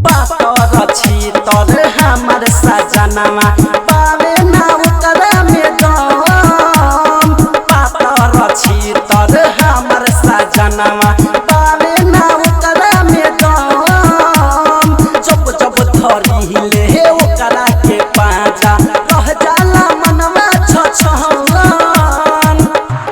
पातर छी तर हमर सजनमा पावे ना ओकरा में दम पातर छी तर हमर सजनमा पावे ना ओकरा में दम जब जब धरी ले ओकरा के पाजा रह जाला मनवा छछन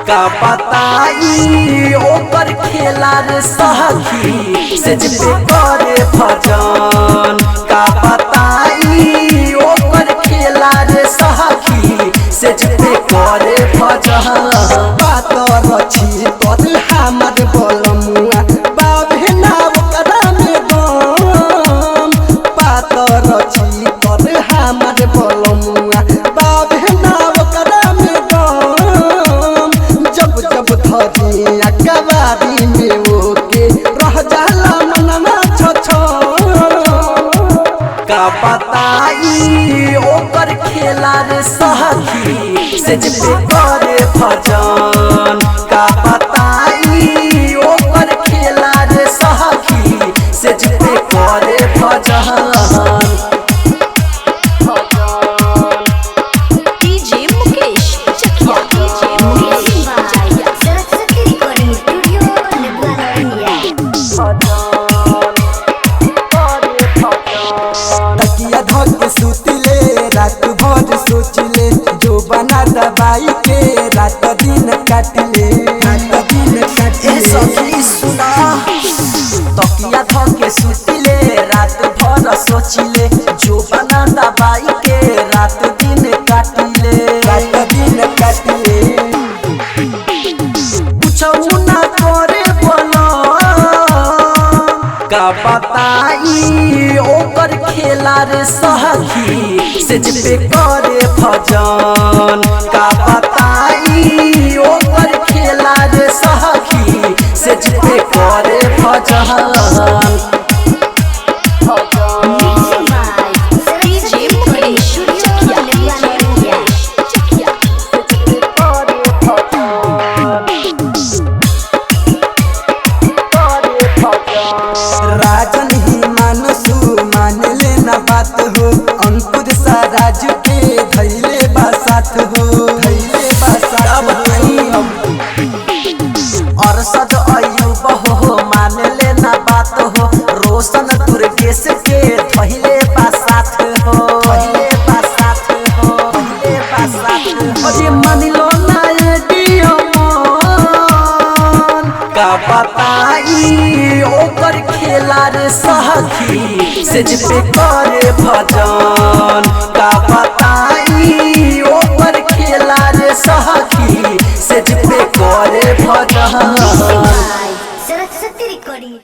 का बताई ओकर खेला रे सखी से जिपे करे भजन का बताई ओकर खेला रे सखी से जिपे करे भजन पातर छी तोर हमर बलमुआ बाबे ना ओकरा में दम पातर छी तोर हमर बलमुआ बाबे ना ओकरा में दम जब जब धरी अकबारी में ओके रह जाला मनवा छछन का बताई ओकर खेला रे सखी से जिपे करे भजन का बताई ओकर खेला रे सखी से जिपे करे भजन रात भर सोचले जो बना दवाई के रात दिन काटले सखी सुना तकिया धके सुतले रात भर सोचले जो बना दवाई के रात दिन काटले पूछू ना करे बोलो का बताई ओकर खेला रे सखी से जिपे करे भजन का बताई ओकर खेला रे सखी से जिपे करे भजन राजन ही मानसू मान लेना बात हो अंकुर सा राज के धैले बासात हो और सद अयुब हो मान लेना बात हो रोशन दुर्गेश के धैले बासात हो अरे मान लो ना का बताई ओकर खेला रे सखी से जिपे करे भजन